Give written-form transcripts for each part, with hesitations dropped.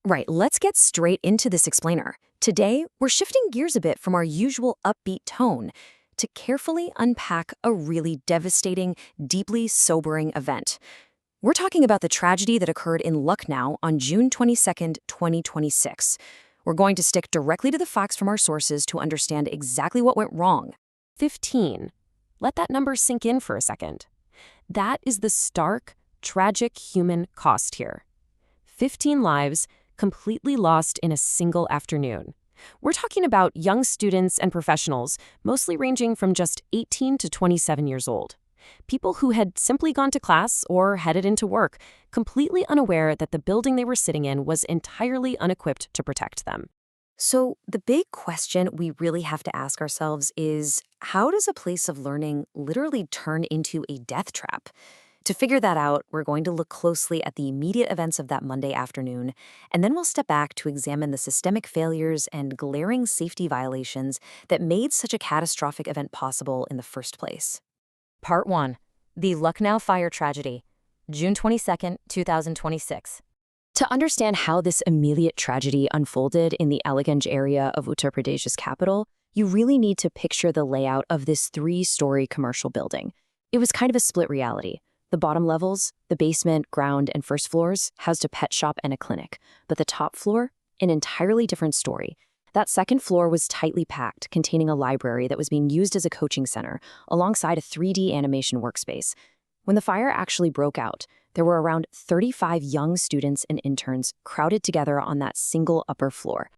Right, let's get straight into this explainer. Today, we're shifting gears a bit from our usual upbeat tone to carefully unpack a really devastating, deeply sobering event. We're talking about the tragedy that occurred in Lucknow on June 22nd, 2026. We're going to stick directly to the facts from our sources to understand exactly what went wrong. 15. Let that number sink in for a second. That is the stark, tragic human cost here. 15 lives completely lost in a single afternoon. We're talking about young students and professionals, mostly ranging from just 18 to 27 years old. People who had simply gone to class or headed into work, completely unaware that the building they were sitting in was entirely unequipped to protect them. So, the big question we really have to ask ourselves is, how does a place of learning literally turn into a death trap? To figure that out, we're going to look closely at the immediate events of that Monday afternoon, and then we'll step back to examine the systemic failures and glaring safety violations that made such a catastrophic event possible in the first place. Part 1. The Lucknow Fire Tragedy, June 22nd, 2026. To understand how this immediate tragedy unfolded in the Aliganj area of Uttar Pradesh's capital, you really need to picture the layout of this three-story commercial building. It was kind of a split reality. The bottom levels, the basement, ground, and first floors, housed a pet shop and a clinic. But the top floor, an entirely different story. That second floor was tightly packed, containing a library that was being used as a coaching center, alongside a 3D animation workspace. When the fire actually broke out, there were around 35 young students and interns crowded together on that single upper floor.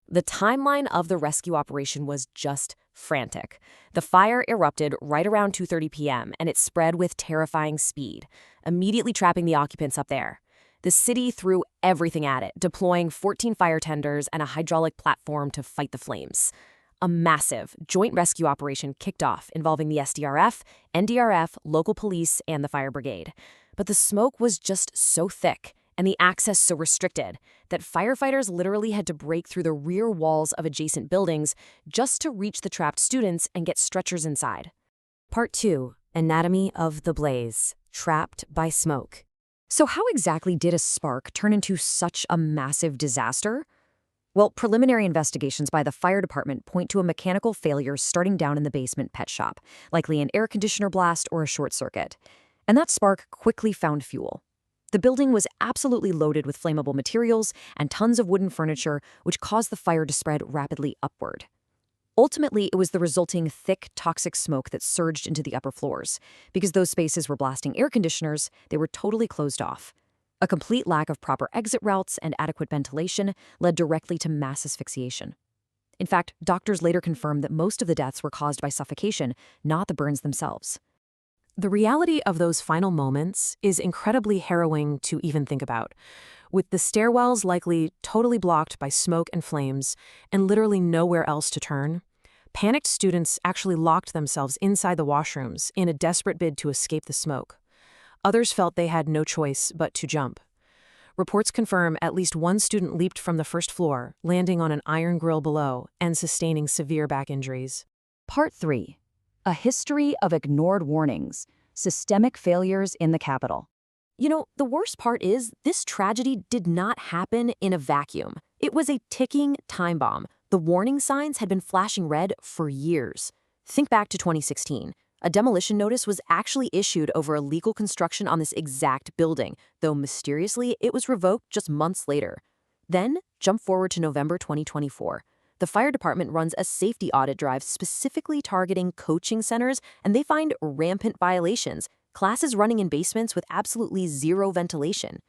The timeline of the rescue operation was just frantic. The fire erupted right around 2:30 p.m., and it spread with terrifying speed, immediately trapping the occupants up there. The city threw everything at it, deploying 14 fire tenders and a hydraulic platform to fight the flames. A massive joint rescue operation kicked off, involving the SDRF, NDRF, local police, and the fire brigade. But the smoke was just so thick and the access so restricted that firefighters literally had to break through the rear walls of adjacent buildings just to reach the trapped students and get stretchers inside. Part 2. Anatomy of the Blaze. Trapped by Smoke. So how exactly did a spark turn into such a massive disaster? Well, preliminary investigations by the fire department point to a mechanical failure starting down in the basement pet shop, likely an air conditioner blast or a short circuit. And that spark quickly found fuel. The building was absolutely loaded with flammable materials and tons of wooden furniture, which caused the fire to spread rapidly upward. Ultimately, it was the resulting thick, toxic smoke that surged into the upper floors. Because those spaces were blasting air conditioners, they were totally closed off. A complete lack of proper exit routes and adequate ventilation led directly to mass asphyxiation. In fact, doctors later confirmed that most of the deaths were caused by suffocation, not the burns themselves. The reality of those final moments is incredibly harrowing to even think about, with the stairwells likely totally blocked by smoke and flames and literally nowhere else to turn. Panicked students actually locked themselves inside the washrooms in a desperate bid to escape the smoke. Others felt they had no choice but to jump. Reports confirm at least one student leaped from the first floor, landing on an iron grill below and sustaining severe back injuries. Part 3. A history of ignored warnings, systemic failures in the capital. You know, the worst part is this tragedy did not happen in a vacuum. It was a ticking time bomb. The warning signs had been flashing red for years. Think back to 2016. A demolition notice was actually issued over illegal construction on this exact building, though mysteriously it was revoked just months later. Then, jump forward to November 2024. The fire department runs a safety audit drive specifically targeting coaching centers, and they find rampant violations, classes running in basements with absolutely zero ventilation.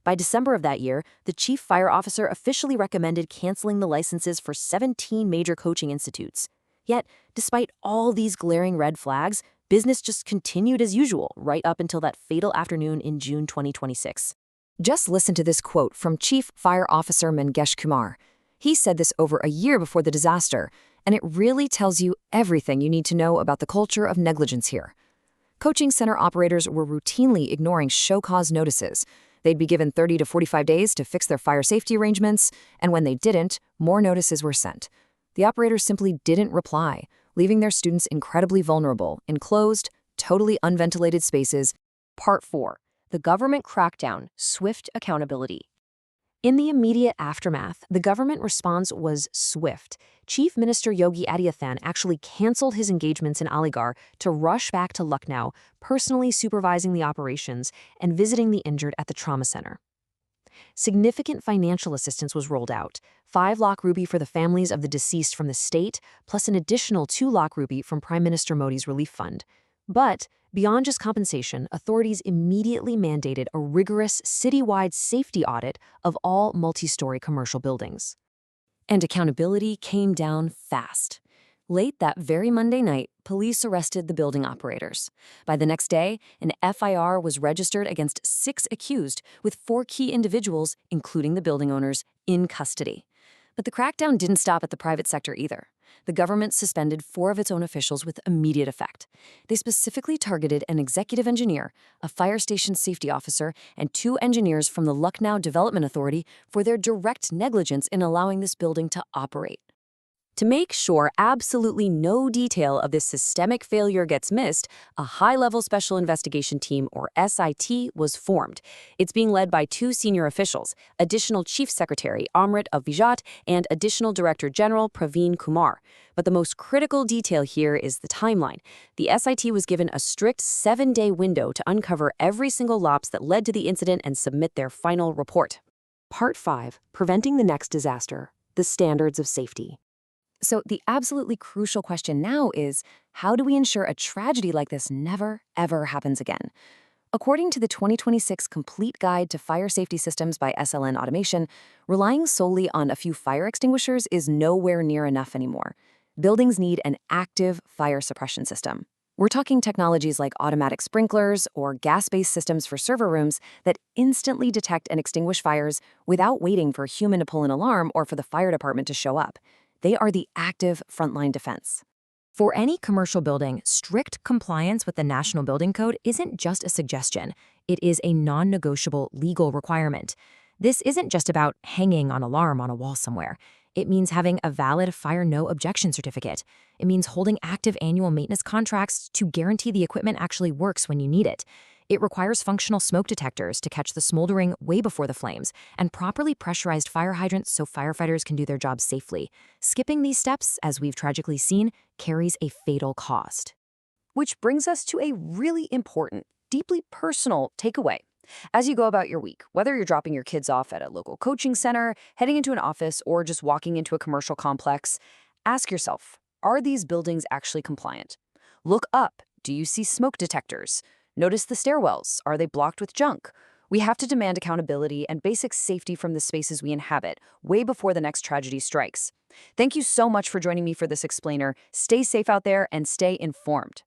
By December of that year, the chief fire officer officially recommended canceling the licenses for 17 major coaching institutes. Yet, despite all these glaring red flags, business just continued as usual right up until that fatal afternoon in June 2026. Just listen to this quote from Chief Fire Officer Mangesh Kumar. He said this over a year before the disaster, and it really tells you everything you need to know about the culture of negligence here. Coaching center operators were routinely ignoring show-cause notices. They'd be given 30 to 45 days to fix their fire safety arrangements, and when they didn't, more notices were sent. The operators simply didn't reply, leaving their students incredibly vulnerable in closed, totally unventilated spaces. Part 4. The government crackdown, swift accountability. In the immediate aftermath, the government response was swift. Chief Minister Yogi Adityanath actually canceled his engagements in Aligarh to rush back to Lucknow, personally supervising the operations and visiting the injured at the trauma center. Significant financial assistance was rolled out, 5 lakh rupee for the families of the deceased from the state, plus an additional 2 lakh rupee from Prime Minister Modi's relief fund. But beyond just compensation, authorities immediately mandated a rigorous citywide safety audit of all multi-story commercial buildings. And accountability came down fast. Late that very Monday night, police arrested the building operators. By the next day, an FIR was registered against 6 accused, with 4 key individuals, including the building owners, in custody. But the crackdown didn't stop at the private sector either. The government suspended 4 of its own officials with immediate effect. They specifically targeted an executive engineer, a fire station safety officer, and 2 engineers from the Lucknow Development Authority for their direct negligence in allowing this building to operate. To make sure absolutely no detail of this systemic failure gets missed, a high-level special investigation team, or SIT, was formed. It's being led by 2 senior officials, Additional Chief Secretary Amrit of Vijat and Additional Director General Praveen Kumar. But the most critical detail here is the timeline. The SIT was given a strict 7-day window to uncover every single lapse that led to the incident and submit their final report. Part 5. Preventing the next disaster. The standards of safety. So the absolutely crucial question now is, how do we ensure a tragedy like this never, ever happens again? According to the 2026 Complete Guide to Fire Safety Systems by SLN Automation, relying solely on a few fire extinguishers is nowhere near enough anymore. Buildings need an active fire suppression system. We're talking technologies like automatic sprinklers or gas-based systems for server rooms that instantly detect and extinguish fires without waiting for a human to pull an alarm or for the fire department to show up. They are the active frontline defense. For any commercial building, strict compliance with the National Building Code isn't just a suggestion. It is a non-negotiable legal requirement. This isn't just about hanging an alarm on a wall somewhere. It means having a valid fire no objection certificate. It means holding active annual maintenance contracts to guarantee the equipment actually works when you need it. It requires functional smoke detectors to catch the smoldering way before the flames, and properly pressurized fire hydrants so firefighters can do their jobs safely. Skipping these steps, as we've tragically seen, carries a fatal cost. Which brings us to a really important, deeply personal takeaway. As you go about your week, whether you're dropping your kids off at a local coaching center, heading into an office, or just walking into a commercial complex, ask yourself, are these buildings actually compliant? Look up. Do you see smoke detectors? Notice the stairwells. Are they blocked with junk? We have to demand accountability and basic safety from the spaces we inhabit, way before the next tragedy strikes. Thank you so much for joining me for this explainer. Stay safe out there and stay informed.